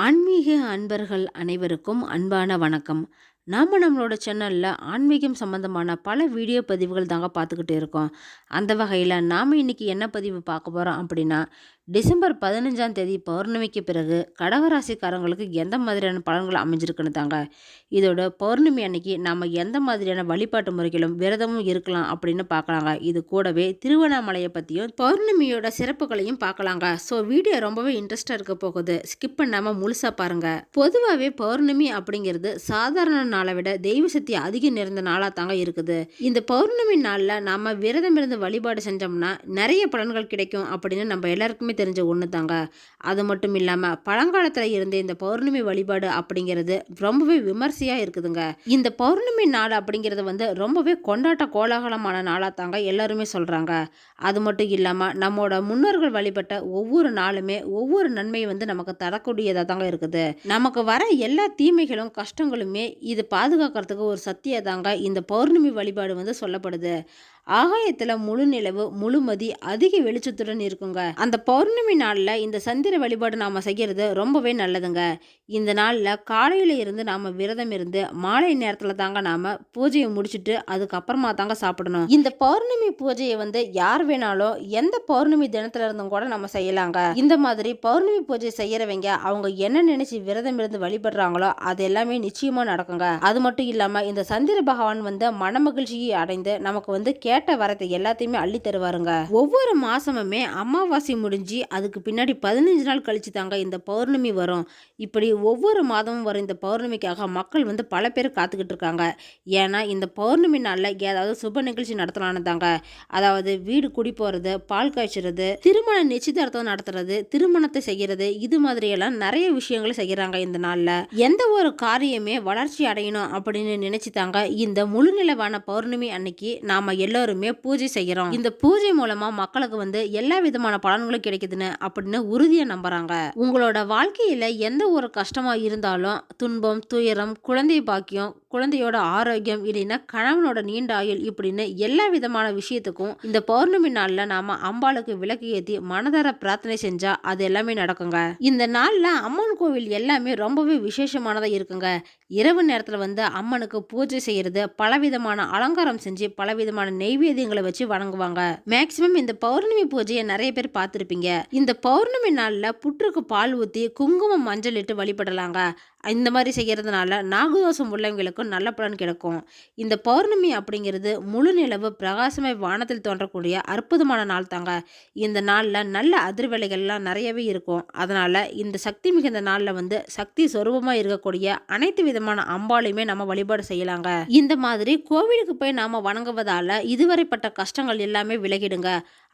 ஆன்மீக அன்பர்கள் அனைவருக்கும் அன்பான வணக்கம். நம்மளோட சேனல்ல ஆன்மீகம் சம்பந்தமான பல வீடியோ பதிவுகள் தாங்க பார்த்துக்கிட்டு இருக்கோம். அந்த வகையில் நாம் இன்னைக்கு என்ன பதிவு பார்க்க போகிறோம் அப்படின்னா, டிசம்பர் 15ஆம் தேதி பௌர்ணமிக்கு பிறகு கடகராசிக்காரங்களுக்கு எந்த மாதிரியான பலன்கள் அமைஞ்சிருக்குன்னு தாங்க. இதோட பௌர்ணமி அன்னைக்கு நம்ம எந்த மாதிரியான வழிபாட்டு முறைகளும் விரதமும் இருக்கலாம் அப்படின்னு பார்க்கலாங்க. இது கூடவே திருவண்ணாமலையை பற்றியும் பௌர்ணமியோட சிறப்புகளையும் பார்க்கலாங்க. ஸோ வீடியோ ரொம்பவே இன்ட்ரெஸ்டாக இருக்க போகுது. ஸ்கிப் பண்ணாமல் முழுசாக பாருங்க. பொதுவாகவே பௌர்ணமி அப்படிங்கிறது சாதாரண நாளை விட தெய்வ சக்தி அதிகம் நிறைந்த நாளாக தாங்க இருக்குது. இந்த பௌர்ணமி நாளில் நாம விரதம் இருந்து வழிபாடு செஞ்சோம்னா நிறைய பலன்கள் கிடைக்கும் அப்படின்னு நம்ம எல்லாருக்குமே தெரிஞ்ச ஒன்று தாங்க. அது மட்டும் இல்லாமல் பழங்காலத்தில் இருந்த இந்த பௌர்ணமி வழிபாடு அப்படிங்கிறது ரொம்பவே விமர்சையாக இருக்குதுங்க. இந்த பௌர்ணமி நாள் அப்படிங்கிறது ரொம்பவே கொண்டாட்ட கோலாகலமான நாளாக தாங்க எல்லாருமே சொல்கிறாங்க. அது மட்டும் இல்லாமல் நம்மளோட முன்னோர்கள் வழிபட்ட ஒவ்வொரு நாளுமே ஒவ்வொரு நன்மையை நமக்கு தரக்கூடியதாக தாங்க இருக்குது. நமக்கு வர எல்லா தீமைகளும் கஷ்டங்களுமே இது பாதுகாக்கிறதுக்கு ஒரு சக்தியாக தாங்க இந்த பௌர்ணமி வழிபாடு சொல்லப்படுது. ஆகாயத்தில் முழு நிலவு முழுமதி அதிக வெளிச்சத்துடன் இருக்குங்க. அந்த பௌர்ணமி நாளில் இந்த சந்திர வழிபாடு நாம் செய்கிறது ரொம்பவே நல்லதுங்க. இந்த நாளில் காலையில் இருந்து நாம் விரதம் இருந்து மாலை நேரத்தில் தாங்க நாம் பூஜையை முடிச்சுட்டு அதுக்கப்புறமா தாங்க சாப்பிடணும். இந்த பௌர்ணமி பூஜையை யார் வேணாலும் எந்த பௌர்ணமி தினத்துல இருந்தும் கூட நம்ம செய்யலாங்க. இந்த மாதிரி பௌர்ணமி பூஜை செய்யறவங்க அவங்க என்ன நினைச்சு விரதம் இருந்து வழிபடுறாங்களோ அது எல்லாமே நிச்சயமா நடக்குங்க. அது மட்டும் இல்லாம இந்த சந்திர பகவான் மன மகிழ்ச்சியை அடைந்து நமக்கு கேட்ட வரத்தை எல்லாத்தையுமே அள்ளி தருவாருங்க. ஒவ்வொரு மாசமுமே அமாவாசை முடிஞ்சு அதுக்கு பின்னாடி 15 நாள் கழிச்சு தாங்க இந்த பௌர்ணமி வரும். இப்படி ஒவ்வொரு மாதமும் வரும் இந்த பௌர்ணமிக்காக மக்கள் பல பேர் காத்துக்கிட்டு இருக்காங்க. ஏன்னா இந்த பௌர்ணமி நாளில் ஏதாவது சுப நிகழ்ச்சி நடத்தலான்னு தாங்க. அதாவது வீடு குடி போறது, பால் காய்ச்சறது, திருமண நிச்சயதார்த்தம் நடத்துறது, திருமணத்தை செய்யறது, இது மாதிரியெல்லாம் நிறைய விஷயங்களை செய்யறாங்க. இந்த நாளில் எந்த ஒரு காரியமே வளர்ச்சி அடையணும் அப்படின்னு நினைச்சு தாங்க இந்த முழு நிலவான பௌர்ணமி அன்னைக்கு நாம எல்லாருமே பூஜை செய்யறோம். இந்த பூஜை மூலமா மக்களுக்கு எல்லா விதமான பலன்களும் கிடைக்குதுன்னு அப்படின்னு உறுதியா நம்புறாங்க. உங்களோட வாழ்க்கையில எந்த ஒரு கஷ்டமா இருந்தாலும், துன்பம், துயரம், குழந்தை பாக்கியம், குழந்தையோட ஆரோக்கியம், இல்லைன்னா கணவனோட நீண்ட ஆயுள், இப்படின்னு எல்லா விதமான விஷயத்துக்கும் இந்த பௌர்ணமி நாள்ல நாம அம்பாளுக்கு விளக்கு ஏற்றி மனதார பிரார்த்தனை செஞ்சா அது எல்லாமே நடக்குங்க. இந்த நாள்ல அம்மன் கோவில் எல்லாமே ரொம்பவே விசேஷமானதா இருக்குங்க. இரவு நேரத்துல அம்மனுக்கு பூஜை செய்யறது, பலவிதமான அலங்காரம் செஞ்சு பலவிதமான நெய்வேத்தியங்களை வச்சு வணங்குவாங்க. மேக்சிமம் இந்த பௌர்ணமி பூஜையை நிறைய பேர் பார்த்திருப்பீங்க. இந்த பௌர்ணமி நாள்ல புற்றுக்கு பால் ஊத்தி குங்குமம் மஞ்சள் இட்டு வழிபடலாங்க. இந்த மாதிரி செய்கிறதுனால நாகதோஷம் உள்ளவங்களுக்கும் நல்ல பலன் கிடைக்கும். இந்த பௌர்ணமி அப்படிங்கிறது முழு நிலவு பிரகாசமாய் வானத்தில் தோன்றக்கூடிய அற்புதமான நாள் தாங்க. இந்த நாளில் நல்ல அதிர்வலைகள்லாம் நிறையவே இருக்கும். அதனால் இந்த சக்தி மிகுந்த நாளில் சக்தி சொரூபமாக இருக்கக்கூடிய அனைத்து விதமான அம்பாலையுமே நம்ம வழிபாடு செய்யலாங்க. இந்த மாதிரி கோவிலுக்கு போய் நாம் வணங்குவதால் இதுவரைப்பட்ட கஷ்டங்கள் எல்லாமே விலகிடுங்க.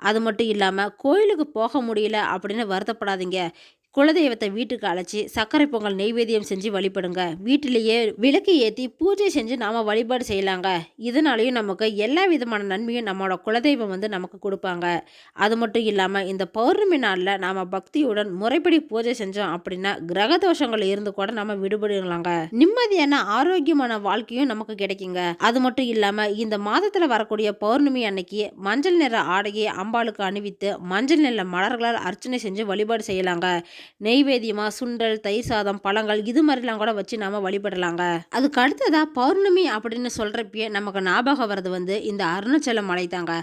அது மட்டும் இல்லாமல் கோயிலுக்கு போக முடியல அப்படின்னு வருத்தப்படாதீங்க. குலதெய்வத்தை வீட்டுக்கு அழைச்சி சர்க்கரை பொங்கல் நெய்வேத்தியம் செஞ்சு வழிபடுங்க. வீட்டிலேயே விளக்கு ஏற்றி பூஜை செஞ்சு நாம வழிபாடு செய்யலாங்க. இதனாலையும் நமக்கு எல்லா விதமான நன்மையும் நம்மளோட குலதெய்வம் நமக்கு கொடுப்பாங்க. அது மட்டும் இல்லாமல் இந்த பௌர்ணமி நாளில் நாம் பக்தியுடன் முறைப்படி பூஜை செஞ்சோம் அப்படின்னா கிரக தோஷங்கள் இருந்து கூட நம்ம விடுபடலாங்க. நிம்மதியான ஆரோக்கியமான வாழ்க்கையும் நமக்கு கிடைக்குங்க. அது மட்டும் இல்லாமல் இந்த மாதத்தில் வரக்கூடிய பௌர்ணமி அன்னைக்கு மஞ்சள் நிற ஆடையை அம்பாளுக்கு அணிவித்து மஞ்சள் நிற மலர்களால் அர்ச்சனை செஞ்சு வழிபாடு செய்யலாங்க. நெய்வேத்தியமா சுண்டல், தயிர் சாதம், பழங்கள், இது மாதிரிலாம் கூட வச்சு நாம வழிபடலாங்க. அதுக்கு அடுத்ததா பௌர்ணமி அப்படின்னு சொல்றப்பயே நமக்கு ஞாபகம் வர்றது இந்த அருணாச்சல மலை தாங்க.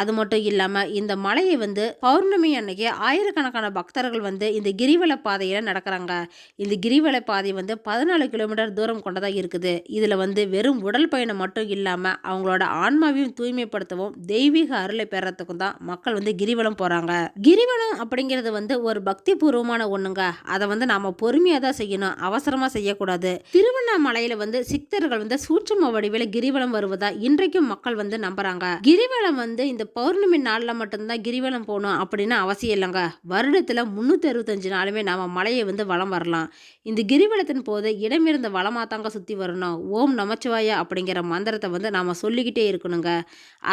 அது மட்டும் இல்லாம இந்த மலையை பௌர்ணமி அன்னைக்கு ஆயிரக்கணக்கான பக்தர்கள் இந்த கிரிவல பாதையில நடக்கிறாங்க. இந்த கிரிவல பாதை 14 கிலோமீட்டர் தூரம் கொண்டதா இருக்குது. இதுல வெறும் உடல் பயணம் மட்டும் இல்லாம அவங்களோட ஆன்மாவையும் தூய்மைப்படுத்தவும் தெய்வீக அருளை பெறத்துக்கும் தான் மக்கள் கிரிவலம் போறாங்க. கிரிவலம் அப்படிங்கிறது ஒரு பக்தி பூர்வமான ஒண்ணுங்க. அதை நாம பொறுமையா தான் செய்யணும், அவசரமா செய்யக்கூடாது. திருவண்ணாமலையில சித்தர்கள் சூட்சும வடிவில கிரிவலம் வருவதா இன்றைக்கும் மக்கள் நம்புறாங்க. கிரிவலம் இந்த பௌர்ணமி நாள்ல மட்டும்தான் கிரிவலம் போகணும் அப்படின்னு அவசியம் இல்லைங்க. வருடத்துல 365 நாளுமே நாம மலையை வலம் வரலாம். இந்த கிரிவலத்தின் போது இடமிருந்த வளமா தாங்க சுத்தி வரணும். ஓம் நமச்சிவாய அப்படிங்கிற மந்திரத்தை நாம சொல்லிக்கிட்டே இருக்கணுங்க.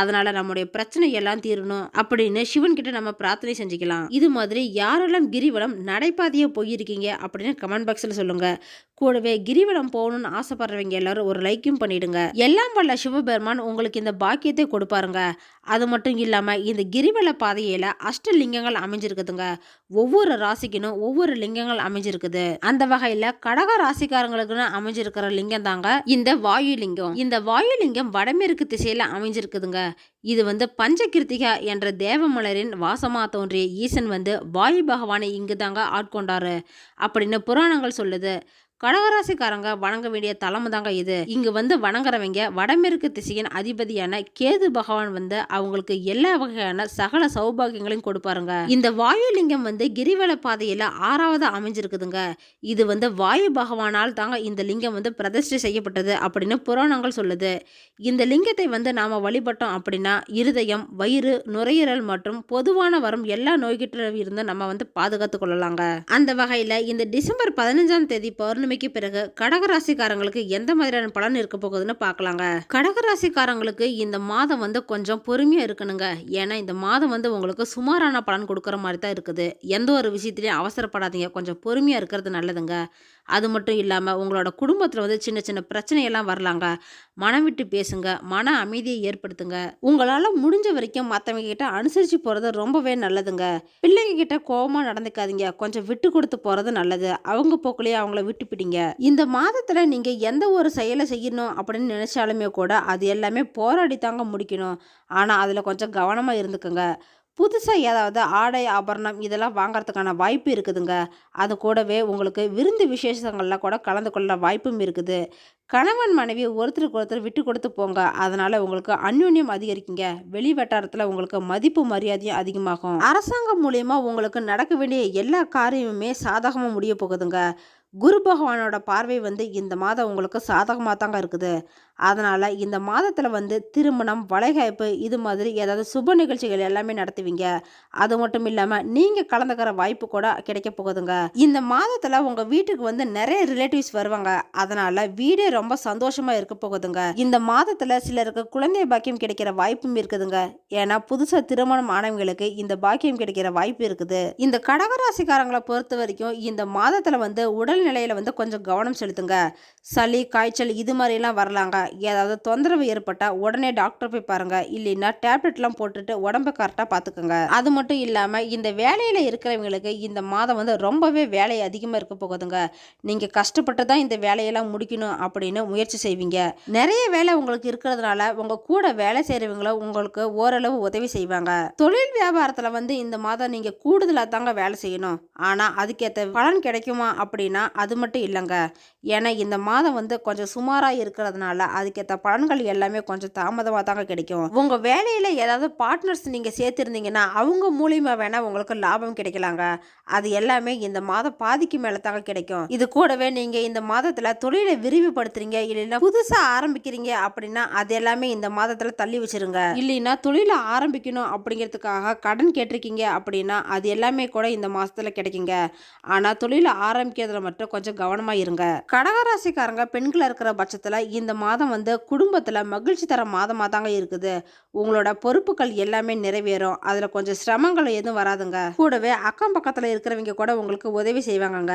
அதனால நம்முடைய பிரச்சனை எல்லாம் தீரணும் அப்படின்னு சிவன் கிட்ட நம்ம பிரார்த்தனை செஞ்சுக்கலாம். இது மாதிரி யாரெல்லாம் கிரிவலம் நடைபாதையை போயிருக்கீங்க அப்படின்னு கமெண்ட் பாக்ஸில் சொல்லுங்க. கூடவே கிரிவலம் போகணும்னு ஆசைப்படுறவங்க எல்லாரும் ஒரு லைக்கும் பண்ணிடுங்க. எல்லாம் வல்ல சிவபெருமான் உங்களுக்கு இந்த பாக்கியத்தை கொடுப்பாருங்க. அது மட்டும் இல்லாமல் இந்த கிரிவல பாதையில் அஷ்டலிங்கங்கள் அமைஞ்சிருக்குதுங்க. ஒவ்வொரு ராசிக்குன்னு ஒவ்வொரு லிங்கங்கள் அமைஞ்சிருக்குது. அந்த வகையில கடக ராசிக்காரங்களுக்குன்னு அமைஞ்சிருக்கிற லிங்கம் தாங்க இந்த வாயு லிங்கம். இந்த வாயு லிங்கம் வடமேற்கு திசையில அமைஞ்சிருக்குதுங்க. இது பஞ்சகிருத்திகா என்ற தேவமலரின் வாசமா தோன்றிய ஈசன் வாயு பகவானை இங்கு தாங்க ஆட்கொண்டாரு அப்படின்னு புராணங்கள் சொல்லுது. கடகராசிக்காரங்க வணங்க வேண்டிய தலம் தாங்க இது. இங்கு வணங்குறவங்க வடமேற்கு திசையின் அதிபதியான கேது பகவான் அவங்களுக்கு எல்லா வகையான சகல சௌபாகியங்களையும் கொடுப்பாருங்க. இந்த வாயுலிங்கம் கிரிவல பாதையில 6வது அமைஞ்சிருக்குதுங்க. இது வாயு பகவானால் தாங்க இந்த லிங்கம் பிரதிஷ்டை செய்யப்பட்டது அப்படின்னு புராணங்கள் சொல்லுது. இந்த லிங்கத்தை நாம வழிபட்டோம் அப்படின்னா இருதயம், வயிறு, நுரையீரல் மற்றும் பொதுவான வரும் எல்லா நோய்கிட்ட இருந்து நம்ம பாதுகாத்து கொள்ளலாங்க. அந்த வகையில இந்த டிசம்பர் 15ஆம் தேதி பௌர்ணமிக்கு பிறகு கடகராசிக்காரங்களுக்கு எந்த மாதிரியான பலன் இருக்க போகுதுன்னு பார்க்கலாங்க. கடகராசிக்காரங்களுக்கு இந்த மாதம் கொஞ்சம் பொறுமையா இருக்கணுங்க. ஏன்னா இந்த மாதம் உங்களுக்கு சுமாரான பலன் கொடுக்கற மாதிரி தான் இருக்குது. எந்த ஒரு விஷயத்திலையும் அவசரப்படாதீங்க, கொஞ்சம் பொறுமையா இருக்கிறது நல்லதுங்க. அது மட்டும் இல்லாம உங்களோட குடும்பத்துல சின்ன சின்ன பிரச்சனை எல்லாம் வரலாங்க. மனம் விட்டு பேசுங்க, மன அமைதியை ஏற்படுத்துங்க. உங்களால முடிஞ்ச வரைக்கும் மற்றவங்க கிட்ட அனுசரிச்சு போறது ரொம்பவே நல்லதுங்க. பிள்ளைங்க கிட்ட கோபமா நடந்துக்காதீங்க, கொஞ்சம் விட்டு கொடுத்து போறது நல்லது. அவங்க போக்குலயே அவங்கள விட்டு பிடிங்க. இந்த மாதத்துல நீங்க எந்த ஒரு செயலை செய்யணும் அப்படின்னு நினைச்சாலுமே கூட அது எல்லாமே போராடி தாங்க முடிக்கணும். ஆனா அதுல கொஞ்சம் கவனமா இருந்துக்குங்க. புதுசாக ஏதாவது ஆடை ஆபரணம் இதெல்லாம் வாங்கறதுக்கான வாய்ப்பு இருக்குதுங்க. அது கூடவே உங்களுக்கு விருந்து விசேஷங்களில் கூட கலந்து கொள்ள வாய்ப்பும் இருக்குது. கணவன் மனைவி ஒருத்தருக்கு ஒருத்தர் விட்டு கொடுத்து போங்க. அதனால உங்களுக்கு அந்யோன்யம் அதிகரிக்குங்க. வெளி வட்டாரத்தில் உங்களுக்கு மதிப்பு மரியாதையும் அதிகமாகும். அரசாங்கம் மூலியமா உங்களுக்கு நடக்க வேண்டிய எல்லா காரியமுமே சாதகமாக முடிய போகுதுங்க. குரு பகவானோட பார்வை இந்த மாதம் உங்களுக்கு சாதகமாக தாங்க இருக்குது. அதனால் இந்த மாதத்தில் திருமணம், வளைகாப்பு இது மாதிரி ஏதாவது சுப நிகழ்ச்சிகள் எல்லாமே நடத்துவீங்க. அது மட்டும் இல்லாமல் நீங்கள் கலந்துக்கிற வாய்ப்பு கூட கிடைக்க போகுதுங்க. இந்த மாதத்தில் உங்கள் வீட்டுக்கு நிறைய ரிலேட்டிவ்ஸ் வருவாங்க. அதனால் வீடே ரொம்ப சந்தோஷமாக இருக்க போகுதுங்க. இந்த மாதத்தில் சிலருக்கு குழந்தை பாக்கியம் கிடைக்கிற வாய்ப்பும் இருக்குதுங்க. ஏன்னா புதுசாக திருமணம் ஆனவங்களுக்கு இந்த பாக்கியம் கிடைக்கிற வாய்ப்பு இருக்குது. இந்த கடகராசிக்காரங்களை பொறுத்த வரைக்கும் இந்த மாதத்தில் உடல்நிலையில் கொஞ்சம் கவனம் செலுத்துங்க. சளி, காய்ச்சல் இது மாதிரிலாம் வரலாங்க. ஏதாவது தொந்தரவு ஏற்பட்டால் உடனே டாக்டர் போய் பாருங்க. இல்லைன்னா டேப்லெட்லாம் போட்டுட்டு உடம்பை கரெக்டாக பார்த்துக்குங்க. அது மட்டும் இல்லாமல் இந்த வேலையில் இருக்கிறவங்களுக்கு இந்த மாதம் ரொம்பவே வேலை அதிகமாக இருக்க போகுதுங்க. நீங்கள் கஷ்டப்பட்டு தான் இந்த வேலையெல்லாம் முடிக்கணும் அப்படின்னு முயற்சி செய்வீங்க. நிறைய வேலை உங்களுக்கு இருக்கிறதுனால உங்கள் கூட வேலை செய்கிறவங்களும் உங்களுக்கு ஓரளவு உதவி செய்வாங்க. தொழில் வியாபாரத்தில் இந்த மாதம் நீங்கள் கூடுதலாக தாங்க வேலை செய்யணும். ஆனால் அதுக்கேற்ற பலன் கிடைக்குமா அப்படின்னா அது மட்டும் இல்லைங்க. ஏன்னா இந்த மாதம் கொஞ்சம் சுமாராக இருக்கிறதுனால அதுக்கேற்ற பலன்கள் எல்லாமே கொஞ்சம் தாமதமாக தாங்க கிடைக்கும். உங்கள் வேலையில் ஏதாவது பார்ட்னர்ஸ் நீங்கள் சேர்த்துருந்தீங்கன்னா அவங்க மூலியமாக வேணால் உங்களுக்கு லாபம் கிடைக்கலாங்க. அது எல்லாமே இந்த மாதம் பாதிக்கு மேலே தாங்க கிடைக்கும். இது கூடவே நீங்கள் இந்த மாதத்தில் தொழிலை விரிவுபடுத்துறீங்க, இல்லைன்னா புதுசாக ஆரம்பிக்கிறீங்க அப்படின்னா அது எல்லாமே இந்த மாதத்தில் தள்ளி வச்சிருங்க. இல்லைன்னா தொழிலை ஆரம்பிக்கணும் அப்படிங்கிறதுக்காக கடன் கேட்டிருக்கீங்க அப்படின்னா அது எல்லாமே கூட இந்த மாதத்தில் கிடைக்குங்க. ஆனால் தொழிலை ஆரம்பிக்கிறதுல மட்டும் கொஞ்சம் கவனமாக இருங்க. கடகராசிக்காரங்க பெண்கள் இருக்கிற பட்சத்தில் இந்த மாதம் குடும்பத்தில் மகிழ்ச்சி தர மாதமாக தாங்க இருக்குது. உங்களோட பொறுப்புகள் எல்லாமே நிறைவேறும். அதில் கொஞ்சம் சிரமங்கள் எதுவும் வராதுங்க. கூடவே அக்கம் பக்கத்தில் இருக்கிறவங்க கூட உங்களுக்கு உதவி செய்வாங்கங்க.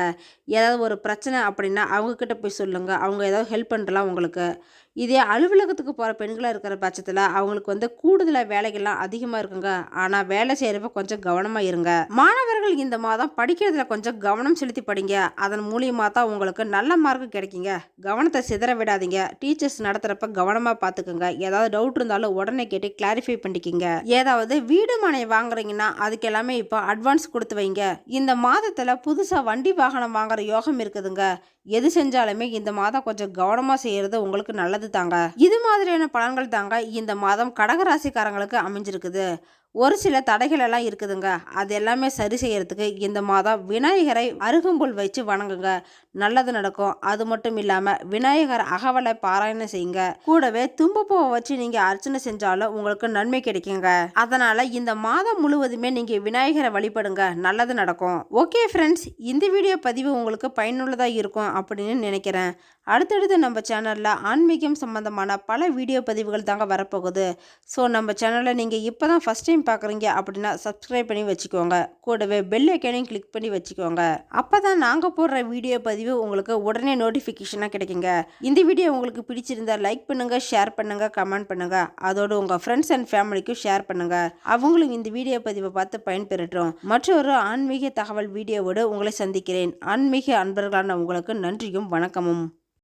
ஏதாவது ஒரு பிரச்சனை அப்படின்னா அவங்க கிட்ட போய் சொல்லுங்க, அவங்க ஏதாவது ஹெல்ப் பண்ணலாம் உங்களுக்கு. இதே அலுவலகத்துக்கு போகிற பெண்களாக இருக்கிற பட்சத்தில் அவங்களுக்கு கூடுதலாக வேலைகள்லாம் அதிகமாக இருக்குங்க. ஆனால் வேலை செய்கிறப்ப கொஞ்சம் கவனமாக இருங்க. மாணவர்கள் இந்த மாதம் படிக்கிறதுல கொஞ்சம் கவனம் செலுத்தி படிங்க. அதன் மூலியமாக தான் உங்களுக்கு நல்ல மார்க் கிடைக்குங்க. கவனத்தை சிதற விடாதீங்க. டீச்சர்ஸ் நடத்துகிறப்ப கவனமாக பார்த்துக்குங்க. ஏதாவது டவுட் இருந்தாலும் உடனே கேட்டு கிளாரிஃபை பண்ணிக்கிங்க. ஏதாவது வீடு மனை வாங்குறீங்கன்னா அதுக்கு எல்லாமே இப்போ அட்வான்ஸ் கொடுத்து வைங்க. இந்த மாதத்தில் புதுசாக வண்டி வாகனம் வாங்குற யோகம் இருக்குதுங்க. எது செஞ்சாலுமே இந்த மாதம் கொஞ்சம் கவனமாக செய்கிறது உங்களுக்கு நல்லது தாங்க. இது மாதிரியான பலன்கள் தாங்க இந்த மாதம் கடகராசிக்காரங்களுக்கு அமைஞ்சிருக்குது. ஒரு சில தடைகள் எல்லாம் இருக்குதுங்க. அது எல்லாமே சரி செய்யறதுக்கு இந்த மாதம் விநாயகரை அருகம்புல் வச்சு வணங்குங்க, நல்லது நடக்கும். அது மட்டும் இல்லாமல் விநாயகர் அகவலை பாராயணம் செய்யுங்க. கூடவே தும்பப்பூவை வச்சு நீங்கள் அர்ச்சனை செஞ்சாலும் உங்களுக்கு நன்மை கிடைக்குங்க. அதனால் இந்த மாதம் முழுவதுமே நீங்கள் விநாயகரை வழிபடுங்க, நல்லது நடக்கும். ஓகே ஃப்ரெண்ட்ஸ், இந்த வீடியோ பதிவு உங்களுக்கு பயனுள்ளதாக இருக்கும் அப்படின்னு நினைக்கிறேன். அடுத்தடுத்து நம்ம சேனலில் ஆன்மீகம் சம்பந்தமான பல வீடியோ பதிவுகள் தாங்க வரப்போகுது. ஸோ நம்ம சேனலை நீங்கள் இப்போ தான் ஃபஸ்ட் டைம் பார்க்குறீங்க அப்படின்னா சப்ஸ்கிரைப் பண்ணி வச்சுக்கோங்க. கூடவே பெல் ஐக்கானையும் கிளிக் பண்ணி வச்சுக்கோங்க. அப்போ தான் நாங்கள் போடுற வீடியோ பதிவு உங்களுக்கு உடனே நோட்டிஃபிகேஷனாக கிடைக்குங்க. இந்த வீடியோ உங்களுக்கு பிடிச்சிருந்தா லைக் பண்ணுங்கள், ஷேர் பண்ணுங்கள், கமெண்ட் பண்ணுங்கள். அதோடு உங்கள் ஃப்ரெண்ட்ஸ் அண்ட் ஃபேமிலிக்கும் ஷேர் பண்ணுங்கள். அவங்களும் இந்த வீடியோ பதிவை பார்த்து பயன்பெறட்டும். மற்றொரு ஆன்மீக தகவல் வீடியோவோடு உங்களை சந்திக்கிறேன். ஆன்மீக அன்பர்களான உங்களுக்கு நன்றியும் வணக்கமும்.